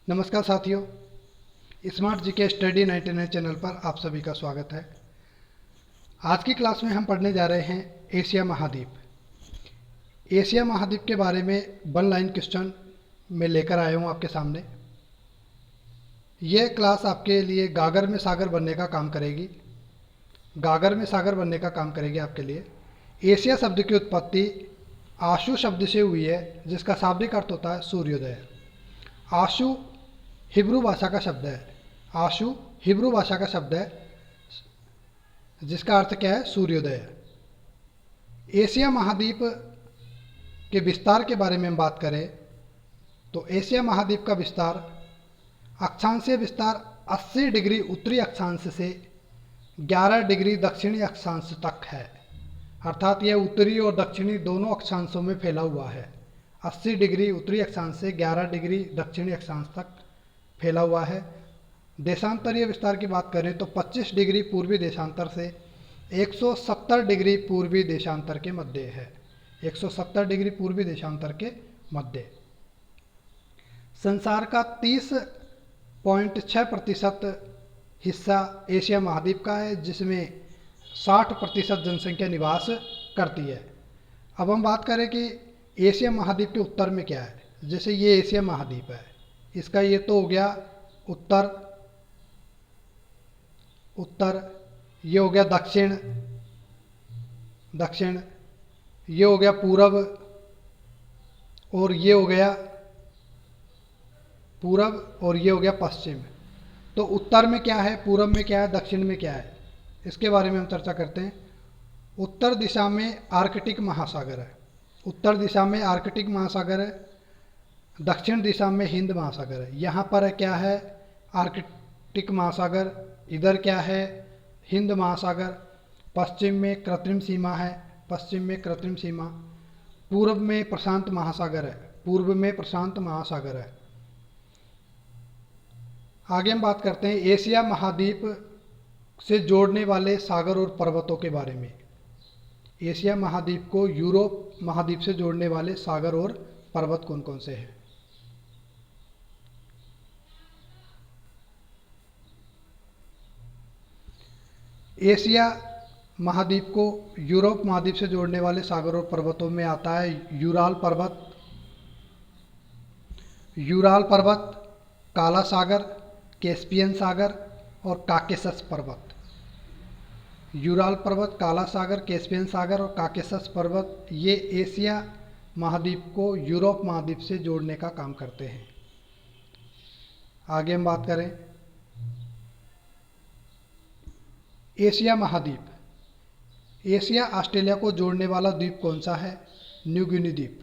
नमस्कार साथियों, smart GK study 99 channel पर आप सभी का स्वागत है। आज की क्लास में हम पढ़ने जा रहे हैं एशिया महाद्वीप। एशिया महाद्वीप के बारे में वन लाइन क्वेश्चन मैं लेकर आया हूँ आपके सामने। यह क्लास आपके लिए गागर में सागर बनने का काम करेगी। गागर में सागर बनने का काम करेगी आपके लिए। एशिया शब्द की उत्पत्ति आशु शब्द से हुई है, जिसका शाब्दिक अर्थ होता है सूर्योदय। आशु हिब्रू भाषा का शब्द है। आशु हिब्रू भाषा का शब्द है, जिसका अर्थ क्या है? सूर्योदय। एशिया महाद्वीप के विस्तार के बारे में हम बात करें तो एशिया महाद्वीप का विस्तार अक्षांशीय विस्तार 80 डिग्री उत्तरी अक्षांश से 11 डिग्री दक्षिणी अक्षांश तक है। अर्थात यह उत्तरी और दक्षिणी दोनों अक्षांशों में फैला हुआ है। 80 डिग्री उत्तरी अक्षांश से 11 डिग्री दक्षिणी अक्षांश तक फैला हुआ है। देशांतरीय विस्तार की बात करें तो 25 डिग्री पूर्वी देशांतर से 170 डिग्री पूर्वी देशांतर के मध्य है। 170 डिग्री पूर्वी देशांतर के मध्य। संसार का 30.6% हिस्सा एशिया महाद्वीप का है, जिसमें 60% जनसंख्या निवास करती है। अब हम बात करें कि एशिया महाद्वीप के उत्तर में क्या है। जैसे ये एशिया महाद्वीप है, इसका ये तो हो गया उत्तर, ये हो गया दक्षिण, ये हो गया पूरब, और ये हो गया पूरब, और ये हो गया पश्चिम। तो उत्तर में क्या है, पूरब में क्या है, दक्षिण में क्या है, इसके बारे में हम चर्चा करते हैं। उत्तर दिशा में आर्कटिक महासागर है। उत्तर दिशा में आर्कटिक महासागर है। दक्षिण दिशा में हिंद महासागर है। यहाँ पर क्या है? आर्कटिक महासागर। इधर क्या है? हिंद महासागर। पश्चिम में कृत्रिम सीमा है। पश्चिम में कृत्रिम सीमा। पूर्व में प्रशांत महासागर है। पूर्व में प्रशांत महासागर है। आगे हम बात करते हैं एशिया महाद्वीप से जोड़ने वाले सागर और पर्वतों के बारे में। एशिया महाद्वीप को यूरोप महाद्वीप से जोड़ने वाले सागर और पर्वत कौन कौन से हैं? एशिया महाद्वीप को यूरोप महाद्वीप से जोड़ने वाले सागर और पर्वतों में आता है यूराल पर्वत, काला सागर, कैस्पियन सागर और काकेशस पर्वत। यूराल पर्वत, काला सागर, कैस्पियन सागर और काकेशस पर्वत, ये एशिया महाद्वीप को यूरोप महाद्वीप से जोड़ने का काम करते हैं। आगे हम बात करें एशिया महाद्वीप। एशिया ऑस्ट्रेलिया को जोड़ने वाला द्वीप कौन सा है? न्यू गिनी द्वीप।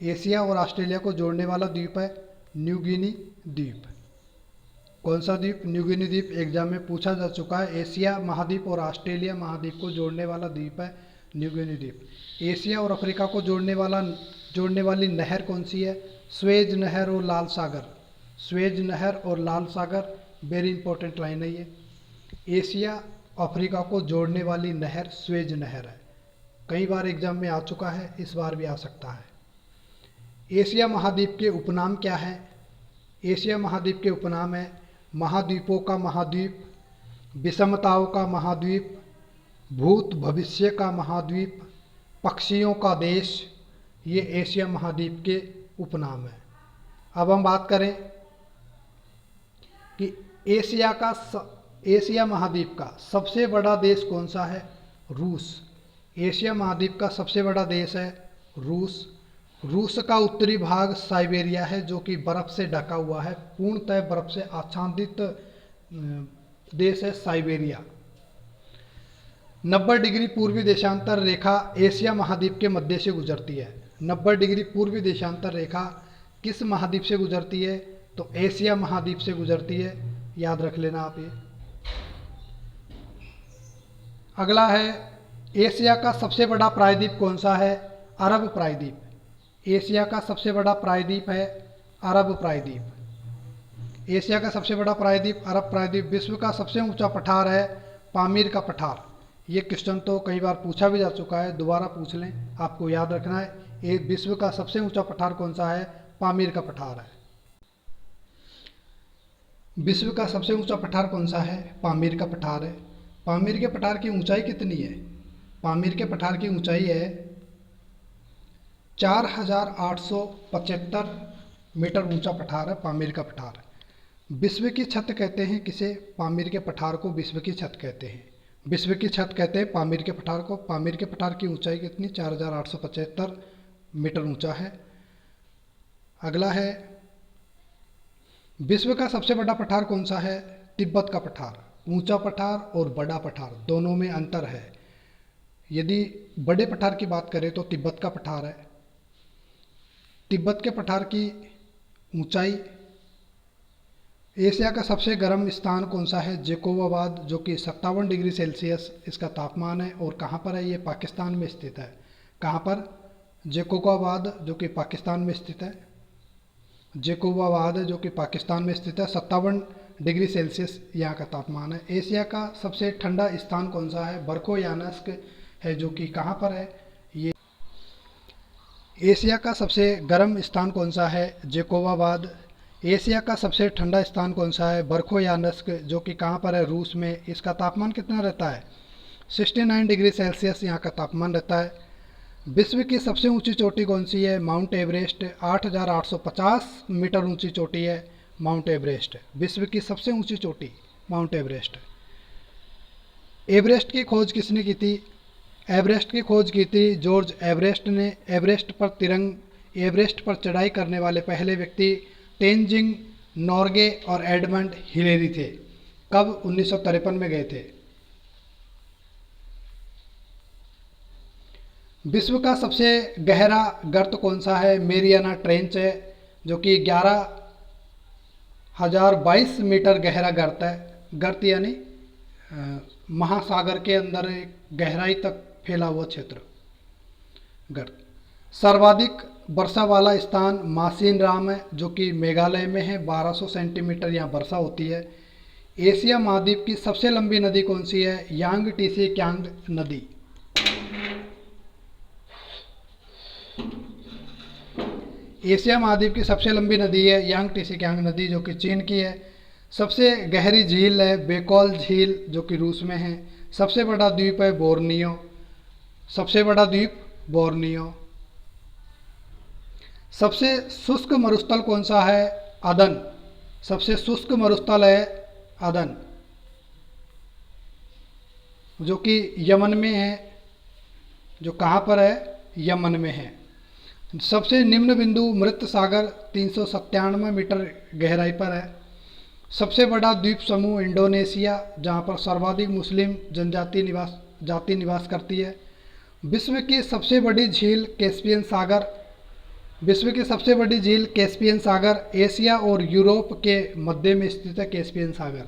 एशिया और ऑस्ट्रेलिया को जोड़ने वाला द्वीप है न्यू गिनी द्वीप। कौन सा द्वीप? न्यू गिनी द्वीप। एग्जाम में पूछा जा चुका है। एशिया महाद्वीप और ऑस्ट्रेलिया महाद्वीप को जोड़ने वाला द्वीप है न्यू गिनी द्वीप। एशिया और अफ्रीका को जोड़ने वाली नहर कौन सी है? स्वेज नहर और लाल सागर। स्वेज नहर और लाल सागर, वेरी इंपॉर्टेंट लाइन है ये। एशिया अफ्रीका को जोड़ने वाली नहर स्वेज नहर है। कई बार एग्जाम में आ चुका है, इस बार भी आ सकता है। एशिया महाद्वीप के उपनाम क्या है? एशिया महाद्वीप के उपनाम है महाद्वीपों का महाद्वीप, विषमताओं का महाद्वीप, भूत भविष्य का महाद्वीप, पक्षियों का देश। ये एशिया महाद्वीप के उपनाम है। अब हम बात करें कि एशिया महाद्वीप का सबसे बड़ा देश कौन सा है? रूस। एशिया महाद्वीप का सबसे बड़ा देश है रूस। रूस का उत्तरी भाग साइबेरिया है, जो कि बर्फ़ से ढका हुआ है, पूर्णतः बर्फ़ से आच्छादित देश है साइबेरिया। 90 डिग्री पूर्वी देशांतर रेखा एशिया महाद्वीप के मध्य से गुजरती है। 90 डिग्री पूर्वी देशांतर रेखा किस महाद्वीप से गुजरती है? तो एशिया महाद्वीप से गुजरती है। याद रख लेना आप ये। अगला है एशिया का सबसे बड़ा प्रायद्वीप कौन सा है? अरब प्रायद्वीप। एशिया का सबसे बड़ा प्रायद्वीप है अरब प्रायद्वीप। एशिया का सबसे बड़ा प्रायद्वीप अरब प्रायद्वीप। विश्व का सबसे ऊंचा पठार है पामीर का पठार। ये क्वेश्चन तो कई बार पूछा भी जा चुका है, दोबारा पूछ लें, आपको याद रखना है। ये विश्व का सबसे ऊंचा पठार कौन सा है? पामीर का पठार है। विश्व का सबसे ऊंचा पठार कौन सा है? पामीर का पठार है। पामीर के पठार की ऊंचाई कितनी है? पामीर के पठार की ऊंचाई है 4875 मीटर ऊंचा पठार है पामीर का पठार। विश्व की छत कहते हैं किसे? पामीर के पठार को विश्व की छत कहते हैं। विश्व की छत कहते हैं पामीर के पठार को। पामीर के पठार की ऊंचाई कितनी? 4875 मीटर ऊंचा है। अगला है, विश्व का सबसे बड़ा पठार कौन सा है? तिब्बत का पठार। ऊंचा पठार और बड़ा पठार दोनों में अंतर है। यदि बड़े पठार की बात करें तो तिब्बत का पठार है। तिब्बत के पठार की ऊंचाई। एशिया का सबसे गर्म स्थान कौन सा है? जैकोबाबाद, जो कि 57 डिग्री सेल्सियस इसका तापमान है। और कहाँ पर है? ये पाकिस्तान में स्थित है। कहाँ पर? जैकोबाबाद, जो कि पाकिस्तान में स्थित है। जैकोबाबाद जो कि पाकिस्तान में स्थित है। 57 डिग्री सेल्सियस यहाँ का तापमान है। एशिया का सबसे ठंडा स्थान कौन सा है? बरखोयानस्क है, जो कि कहाँ पर है? ये एशिया का सबसे गर्म स्थान कौन सा है? जैकोबाबाद। एशिया का सबसे ठंडा स्थान कौन सा है? बरखोयानस्क, जो कि कहाँ पर है? रूस में। इसका तापमान कितना रहता है? 69 डिग्री सेल्सियस यहाँ का तापमान रहता है। विश्व की सबसे ऊंची चोटी कौन सी है? Mount Everest. 8850 मीटर ऊंची चोटी है माउंट एवरेस्ट। विश्व की सबसे ऊंची चोटी माउंट एवरेस्ट। एवरेस्ट की खोज किसने की थी? एवरेस्ट की खोज की थी जॉर्ज एवरेस्ट ने। एवरेस्ट पर चढ़ाई करने वाले पहले व्यक्ति तेनजिंग नोर्गे और एडमंड हिलेरी थे। कब? 1953 में गए थे। विश्व का सबसे गहरा गर्त कौन सा है? मेरियाना ट्रेंच है, जो कि 11,022 मीटर गहरा गर्त है। गर्त यानी महासागर के अंदर एक गहराई तक फैला हुआ क्षेत्र, गर्त। सर्वाधिक वर्षा वाला स्थान मासिन राम है, जो कि मेघालय में है। 1200 सेंटीमीटर यहाँ वर्षा होती है। एशिया महाद्वीप की सबसे लंबी नदी कौन सी है? यांग टीसी क्यांग नदी। एशिया महाद्वीप की सबसे लंबी नदी है यांग टीसी क्यांग नदी, जो कि चीन की है। सबसे गहरी झील है बेकॉल झील, जो कि रूस में है। सबसे बड़ा द्वीप है बोर्नियो। सबसे बड़ा द्वीप बोर्नियो। सबसे शुष्क मरुस्थल कौन सा है? अदन। सबसे शुष्क मरुस्थल है अदन, जो कि यमन में है। जो कहाँ पर है? यमन में है। सबसे निम्न बिंदु मृत सागर 397 मीटर गहराई पर है। सबसे बड़ा द्वीप समूह इंडोनेशिया, जहाँ पर सर्वाधिक मुस्लिम जाति निवास करती है। विश्व की सबसे बड़ी झील कैस्पियन सागर। विश्व की सबसे बड़ी झील कैस्पियन सागर एशिया और यूरोप के मध्य में स्थित है। कैस्पियन सागर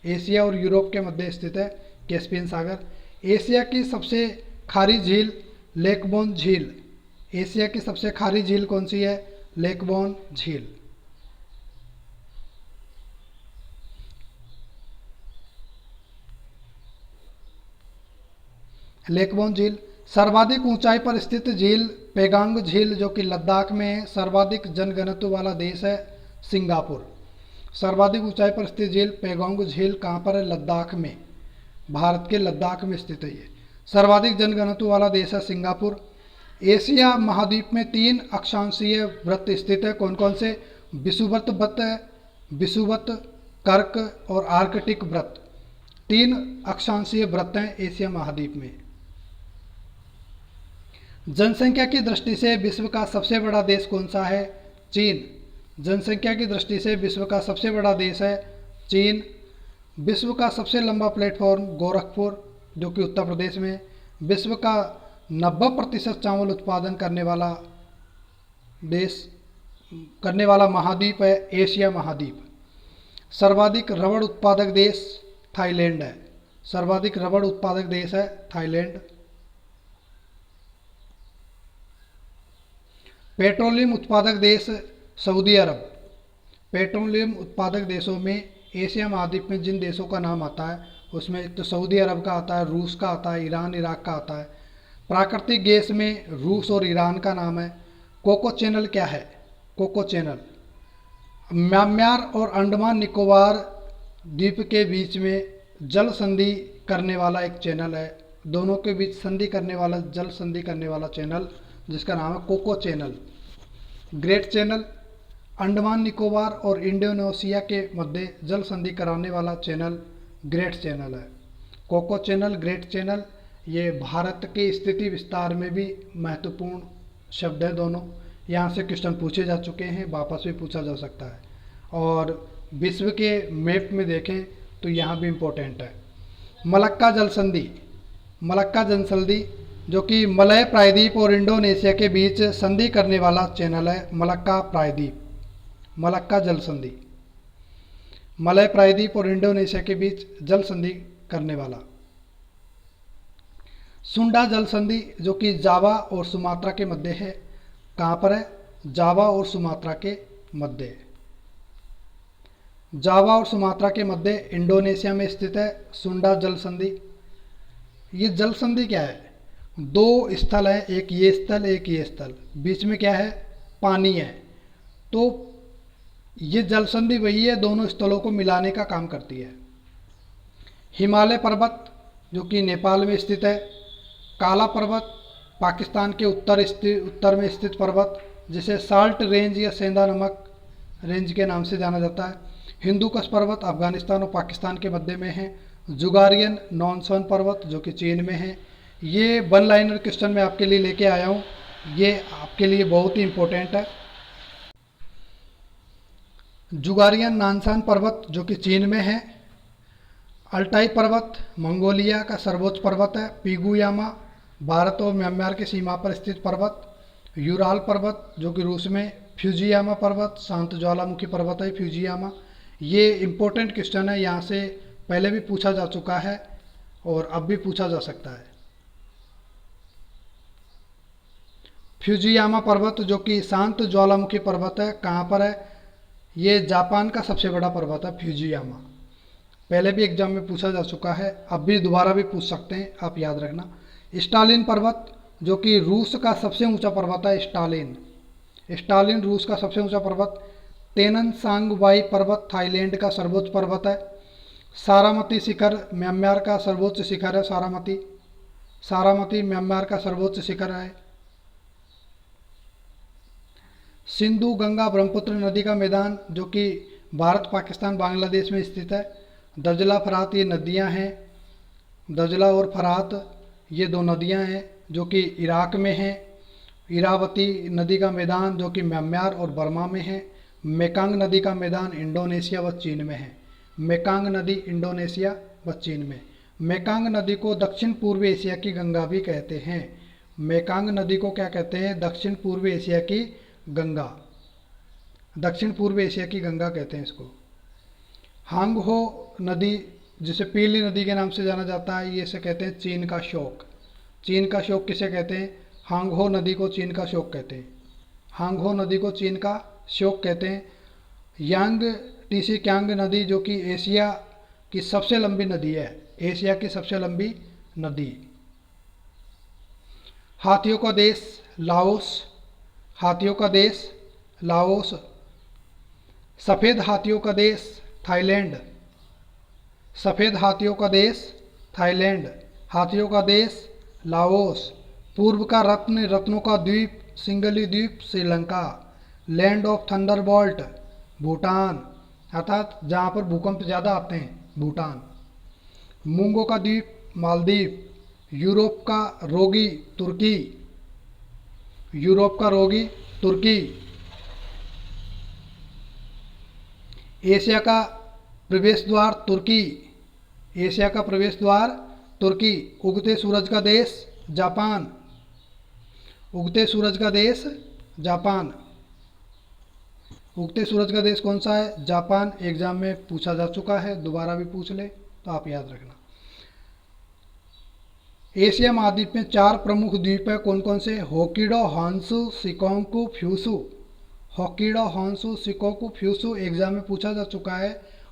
एशिया और यूरोप के मध्य स्थित है कैस्पियन सागर। एशिया की सबसे खारी झील लेकबोन झील। एशिया की सबसे खारी झील कौन सी है? लेकबोन झील। लेकबोन झील। सर्वाधिक ऊंचाई पर स्थित झील पेगांग झील, जो कि लद्दाख में है। सर्वाधिक जनघनत्व वाला देश है सिंगापुर। सर्वाधिक ऊंचाई पर स्थित झील पेगांग झील कहाँ पर है? लद्दाख में। भारत के लद्दाख में स्थित है ये। सर्वाधिक जनघनत्व वाला देश है सिंगापुर। एशिया महाद्वीप में 3 अक्षांशीय वृत्त स्थित है। कौन कौन से? विषुवत वृत्त है, विषुवत, कर्क और आर्कटिक वृत्त। 3 अक्षांशीय वृत्त हैं एशिया महाद्वीप में। जनसंख्या की दृष्टि से विश्व का सबसे बड़ा देश कौन सा है? चीन। जनसंख्या की दृष्टि से विश्व का सबसे बड़ा देश है चीन। विश्व का सबसे लंबा प्लेटफॉर्म गोरखपुर, जो कि उत्तर प्रदेश में। विश्व का 90% चावल उत्पादन करने वाला महाद्वीप है एशिया महाद्वीप। सर्वाधिक रबड़ उत्पादक देश थाईलैंड है। सर्वाधिक रबड़ उत्पादक देश है थाईलैंड। पेट्रोलियम उत्पादक देश सऊदी अरब। पेट्रोलियम उत्पादक देशों में एशिया महाद्वीप में जिन देशों का नाम आता है उसमें तो सऊदी अरब का आता है, रूस का आता है, ईरान इराक का आता है। प्राकृतिक गैस में रूस और ईरान का नाम है। कोको चैनल क्या है? कोको चैनल म्यांमार और अंडमान निकोबार द्वीप के बीच में जल संधि करने वाला एक चैनल है, दोनों के बीच संधि करने वाला, जल संधि करने वाला चैनल, जिसका नाम है Coco channel. Great channel Andaman Nicobar और इंडोनेशिया के मध्य जल संधि कराने वाला चैनल ग्रेट चैनल है। कोको चैनल, ग्रेट चैनल, ये भारत के स्थिति विस्तार में भी महत्वपूर्ण शब्द है दोनों। यहाँ से क्वेश्चन पूछे जा चुके हैं, वापस भी पूछा जा सकता है, और विश्व के मैप में देखें तो यहाँ भी इम्पोर्टेंट है। मलक्का जल संधि, मलक्का जल संधि जो कि मलय प्रायद्वीप और इंडोनेशिया के बीच संधि करने वाला चैनल है। मलक्का प्रायद्वीप, मलक्का जल संधि, मलय प्रायद्वीप और इंडोनेशिया के बीच जल संधि करने वाला। सुंडा जल संधि जो कि जावा और सुमात्रा के मध्य है। कहाँ पर है? जावा और सुमात्रा के मध्य। जावा और सुमात्रा के मध्य इंडोनेशिया में स्थित है सुंडा जल संधि। ये जल संधि क्या है? दो स्थल है, एक ये स्थल, एक ये स्थल, बीच में क्या है? पानी है। तो ये जल संधि वही है, दोनों स्थलों को मिलाने का काम करती है। हिमालय पर्वत जो कि नेपाल में स्थित है। काला पर्वत पाकिस्तान के उत्तर में स्थित पर्वत, जिसे साल्ट रेंज या सेंधा नमक रेंज के नाम से जाना जाता है। हिंदुकुश पर्वत अफगानिस्तान और पाकिस्तान के मध्य में है। जुगारियन नॉनसन पर्वत जो कि चीन में है। ये वन लाइनर क्वेश्चन मैं आपके लिए लेके आया हूँ, ये आपके लिए बहुत ही इम्पोर्टेंट है। जुगारियन नानसान पर्वत जो कि चीन में है। अल्टाई पर्वत मंगोलिया का सर्वोच्च पर्वत है। पिगुयामा भारत और म्यांमार की सीमा पर स्थित पर्वत। यूराल पर्वत जो कि रूस में। फ्यूजियामा पर्वत शांत ज्वालामुखी पर्वत है फ्यूजियामा। ये इम्पोर्टेंट क्वेश्चन है, यहाँ से पहले भी पूछा जा चुका है और अब भी पूछा जा सकता है। फ्यूजियामा पर्वत जो कि शांत ज्वालामुखी पर्वत है, कहाँ पर है? ये जापान का सबसे बड़ा पर्वत है फ्यूजियामा। पहले भी एग्जाम में पूछा जा चुका है, अब भी दोबारा भी पूछ सकते हैं, आप याद रखना। स्टालिन पर्वत जो कि रूस का सबसे ऊंचा पर्वत है। स्टालिन रूस का सबसे ऊंचा पर्वत। तेनन सांगवाई पर्वत थाईलैंड का सर्वोच्च पर्वत है। सारामती शिखर म्यांमार का सर्वोच्च शिखर है। सारामती म्यांमार का सर्वोच्च शिखर है। सिंधु गंगा ब्रह्मपुत्र नदी का मैदान जो कि भारत पाकिस्तान बांग्लादेश में स्थित है। दजला फरात ये नदियां हैं। दजला और फरात ये दो नदियां हैं जो कि इराक में हैं। इरावती नदी का मैदान जो कि म्यांमार और बर्मा में है। मेकांग नदी का मैदान इंडोनेशिया व चीन में है। मेकांग नदी इंडोनेशिया व चीन में। मेकांग नदी को दक्षिण पूर्व एशिया की गंगा भी कहते हैं। मेकांग नदी को क्या कहते हैं? दक्षिण पूर्व एशिया की गंगा। दक्षिण पूर्व एशिया की गंगा कहते हैं इसको। हांगहो नदी जिसे पीली नदी के नाम से जाना जाता है, ये इसे कहते हैं चीन का शोक। चीन का शोक किसे कहते हैं? हांगहो नदी को चीन का शोक कहते हैं। हांगहो नदी को चीन का शोक कहते हैं। यांग टीसी क्यांग नदी जो कि एशिया की सबसे लंबी नदी है। एशिया की सबसे लंबी नदी। हाथियों का देश लाओस। हाथियों का देश लाओस। सफ़ेद हाथियों का देश थाईलैंड। सफ़ेद हाथियों का देश थाईलैंड। हाथियों का देश लाओस। पूर्व का रत्न रत्नों का द्वीप सिंगली द्वीप Sri Lanka. Land of thunderbolt Bhutan, अर्थात जहाँ पर भूकंप ज़्यादा आते हैं भूटान। मूंगों का द्वीप मालदीव। यूरोप का रोगी तुर्की। यूरोप का रोगी तुर्की। एशिया का प्रवेश द्वार तुर्की। एशिया का प्रवेश द्वार तुर्की। उगते सूरज का देश जापान। उगते सूरज का देश जापान। उगते सूरज का देश कौन सा है? जापान। एग्जाम में पूछा जा चुका है, दोबारा भी पूछ ले तो आप याद रखना। एशिया महाद्वीप में 4 प्रमुख द्वीप है, कौन कौन से? Hokkaido, Honshu, Shikoku, Kyushu. Hokkaido, Honshu, Shikoku, Kyushu exam में पूछा जा चुका है।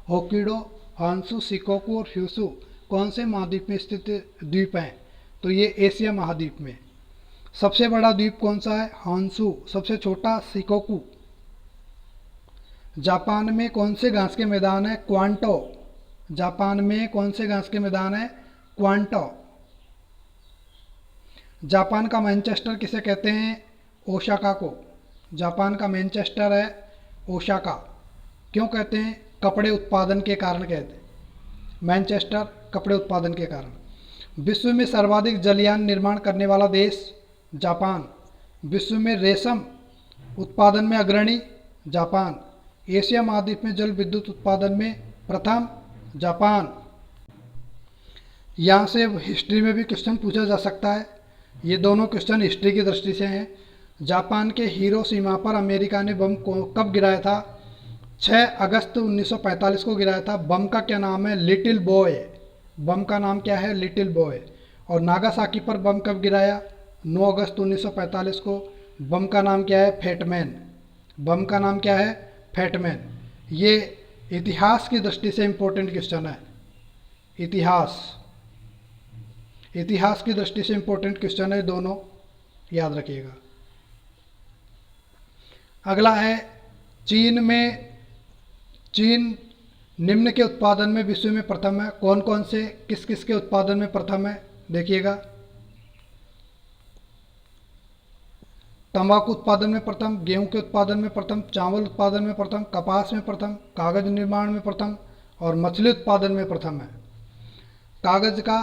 होक्किडो, होन्शु, शिकोकू और फ्यूशु कौन से महाद्वीप में स्थित द्वीप हैं? तो ये एशिया महाद्वीप में। सबसे बड़ा द्वीप कौन सा है? होन्शु। सबसे छोटा शिकोकू। जापान में कौन से घास के मैदान है? क्वांटो। जापान में कौन से घास के मैदान है? क्वांटो। जापान का मैनचेस्टर किसे कहते हैं? ओसाका को। जापान का मैनचेस्टर है ओसाका। क्यों कहते हैं? कपड़े उत्पादन के कारण कहते हैं मैनचेस्टर, कपड़े उत्पादन के कारण। विश्व में सर्वाधिक जलयान निर्माण करने वाला देश? जापान। विश्व में रेशम उत्पादन में अग्रणी? जापान। एशिया महाद्वीप में जल विद्युत उत्पादन में प्रथम? जापान। यहाँ से हिस्ट्री में भी क्वेश्चन पूछा जा सकता है। ये दोनों क्वेश्चन हिस्ट्री की दृष्टि से हैं। जापान के हिरोशिमा पर अमेरिका ने बम को कब गिराया था? 6 अगस्त 1945 को गिराया था। बम का क्या नाम है? Little boy. बम का नाम क्या है? Little boy. और नागासाकी पर बम कब गिराया? 9 अगस्त 1945 को। बम का नाम क्या है? फैटमैन। बम का नाम क्या है? फैटमैन। ये इतिहास की दृष्टि से इम्पोर्टेंट क्वेश्चन है। इतिहास की दृष्टि से इम्पोर्टेंट क्वेश्चन है, दोनों याद रखिएगा। अगला है चीन निम्न के उत्पादन में विश्व में प्रथम है। कौन कौन से किस किस के उत्पादन में प्रथम है? देखिएगा, तंबाकू उत्पादन में प्रथम, गेहूं के उत्पादन में प्रथम, चावल उत्पादन में प्रथम, कपास में प्रथम, कागज निर्माण में प्रथम और मछली उत्पादन में प्रथम है। कागज का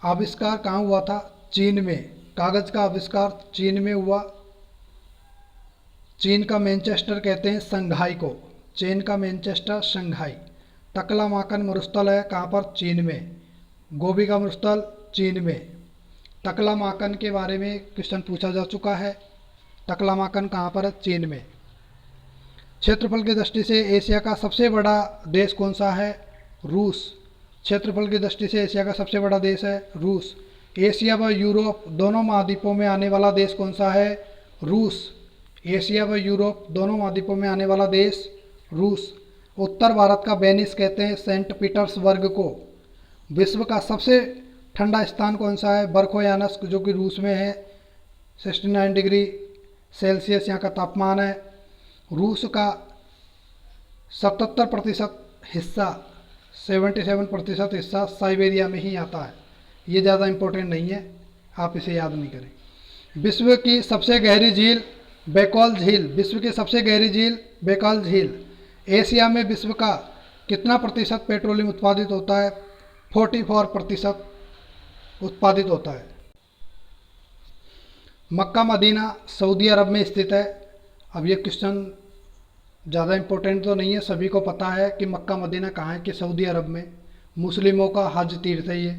आविष्कार कहाँ हुआ था? चीन में। कागज का आविष्कार चीन में हुआ। चीन का मैनचेस्टर कहते हैं शंघाई को। चीन का मैनचेस्टर शंघाई। तकलामाकन मरुस्थल है कहाँ पर? चीन में। गोबी का मरुस्थल चीन में। तकलामाकन के बारे में क्वेश्चन पूछा जा चुका है। तकलामाकन कहाँ पर है? चीन में। क्षेत्रफल की दृष्टि से एशिया का सबसे बड़ा देश कौन सा है? रूस। क्षेत्रफल की दृष्टि से एशिया का सबसे बड़ा देश है रूस। एशिया व यूरोप दोनों महाद्वीपों में आने वाला देश कौन सा है? रूस। एशिया व यूरोप दोनों महाद्वीपों में आने वाला देश रूस। उत्तर भारत का वेनिस कहते हैं सेंट पीटर्सबर्ग को। विश्व का सबसे ठंडा स्थान कौन सा है? बरखोयानस्क, जो कि रूस में है। 69 डिग्री सेल्सियस यहाँ का तापमान है। रूस का 77% हिस्सा 77% हिस्सा साइबेरिया में ही आता है। ये ज़्यादा इम्पोर्टेंट नहीं है, आप इसे याद नहीं करें। विश्व की सबसे गहरी झील बैकॉल झील। विश्व की सबसे गहरी झील बैकॉल झील। एशिया में विश्व का कितना प्रतिशत पेट्रोलियम उत्पादित होता है? 44% उत्पादित होता है। मक्का मदीना सऊदी अरब में स्थित है। अब ये क्वेश्चन ज़्यादा इम्पोर्टेंट तो नहीं है, सभी को पता है कि मक्का मदीना कहाँ है, कि सऊदी अरब में। मुस्लिमों का हज तीर्थ है ये।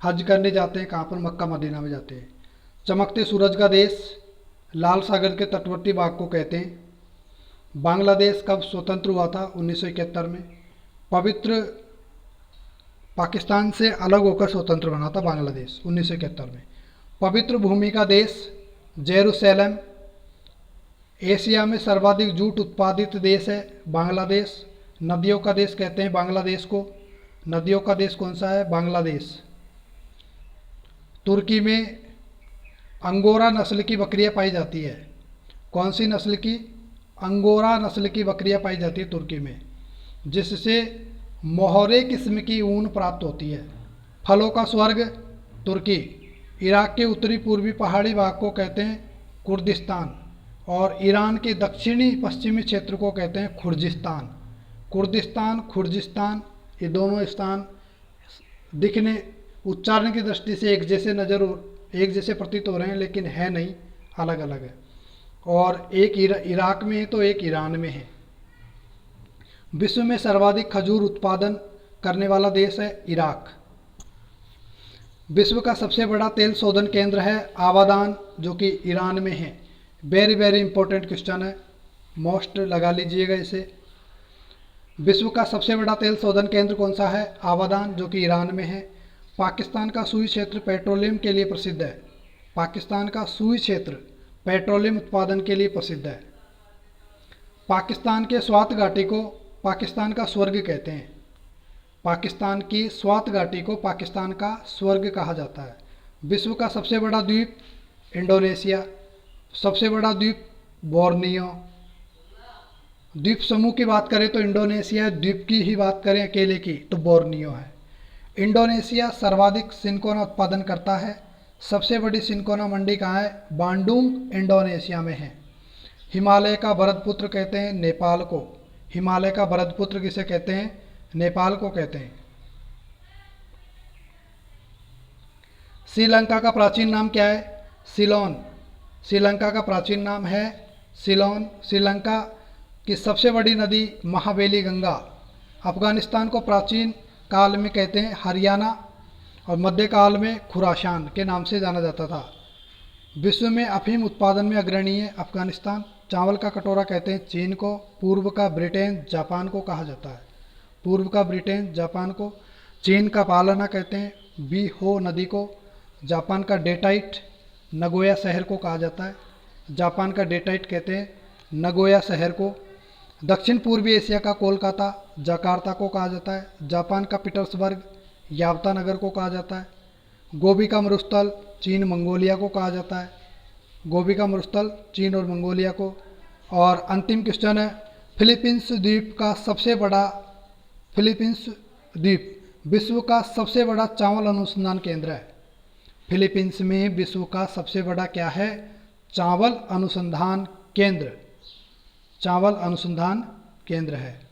हज करने जाते हैं कहाँ पर? मक्का मदीना में जाते हैं। चमकते सूरज का देश लाल सागर के तटवर्ती भाग को कहते हैं। बांग्लादेश कब स्वतंत्र हुआ था? 1971 में। पवित्र पाकिस्तान से अलग होकर स्वतंत्र बना था बांग्लादेश 1971 में। पवित्र भूमि का देश जेरूसलम। एशिया में सर्वाधिक जूट उत्पादित देश है बांग्लादेश। नदियों का देश कहते हैं बांग्लादेश को। नदियों का देश कौन सा है? बांग्लादेश। तुर्की में अंगोरा नस्ल की बकरियां पाई जाती है। कौन सी नस्ल की? अंगोरा नस्ल की बकरियां पाई जाती है तुर्की में, जिससे मोहरे किस्म की ऊन प्राप्त होती है। फलों का स्वर्ग तुर्की। इराक के उत्तरी पूर्वी पहाड़ी भाग को कहते हैं कुर्दिस्तान और ईरान के दक्षिणी पश्चिमी क्षेत्र को कहते हैं खुर्जिस्तान। कुर्दिस्तान, खुर्जिस्तान, ये दोनों स्थान दिखने उच्चारण की दृष्टि से एक जैसे प्रतीत हो रहे हैं, लेकिन है नहीं, अलग अलग है। और एक इराक में है तो एक ईरान में है। विश्व में सर्वाधिक खजूर उत्पादन करने वाला देश है इराक। विश्व का सबसे बड़ा तेल शोधन केंद्र है आबादान, जो कि ईरान में है। वेरी वेरी इंपॉर्टेंट क्वेश्चन है, मोस्ट लगा लीजिएगा इसे। विश्व का सबसे बड़ा तेल शोधन केंद्र कौन सा है? आबादान, जो कि ईरान में है। पाकिस्तान का सुई क्षेत्र पेट्रोलियम के लिए प्रसिद्ध है। पाकिस्तान का सुई क्षेत्र पेट्रोलियम उत्पादन के लिए प्रसिद्ध है। पाकिस्तान के स्वात घाटी को पाकिस्तान का स्वर्ग कहते हैं। पाकिस्तान की स्वात घाटी को पाकिस्तान का स्वर्ग कहा जाता है। विश्व का सबसे बड़ा द्वीप इंडोनेशिया। सबसे बड़ा द्वीप बोर्नियो। द्वीप समूह की बात करें तो इंडोनेशिया, द्वीप की ही बात करें अकेले की तो बोर्नियो है। इंडोनेशिया सर्वाधिक सिनकोना उत्पादन करता है। सबसे बड़ी सिनकोना मंडी कहाँ है? बांडुंग इंडोनेशिया में है। हिमालय का भरतपुत्र कहते हैं नेपाल को। हिमालय का भरतपुत्र किसे कहते हैं? नेपाल को कहते हैं। श्रीलंका का प्राचीन नाम क्या है? सिलोन। श्रीलंका का प्राचीन नाम है सिलोन। श्रीलंका की सबसे बड़ी नदी महावेली गंगा। अफगानिस्तान को प्राचीन काल में कहते हैं हरियाणा और मध्यकाल में खुरासान के नाम से जाना जाता था। विश्व में अफीम उत्पादन में अग्रणी है अफगानिस्तान। चावल का कटोरा कहते हैं चीन को। पूर्व का ब्रिटेन जापान को कहा जाता है। पूर्व का ब्रिटेन जापान को। चीन का पालना कहते हैं बीहो नदी को। जापान का डेटाइट नगोया शहर को कहा जाता है। जापान का डेटाइट कहते हैं नगोया शहर को। दक्षिण पूर्वी एशिया का कोलकाता जकार्ता को कहा जाता है। जापान का पीटर्सबर्ग यावता नगर को कहा जाता है। गोबी का मरुस्थल चीन मंगोलिया को कहा जाता है। गोबी का मरुस्थल चीन और मंगोलिया को। और अंतिम क्वेश्चन है, फिलीपींस द्वीप विश्व का सबसे बड़ा चावल अनुसंधान केंद्र है। फिलीपींस में विश्व का सबसे बड़ा क्या है? चावल अनुसंधान केंद्र। चावल अनुसंधान केंद्र है।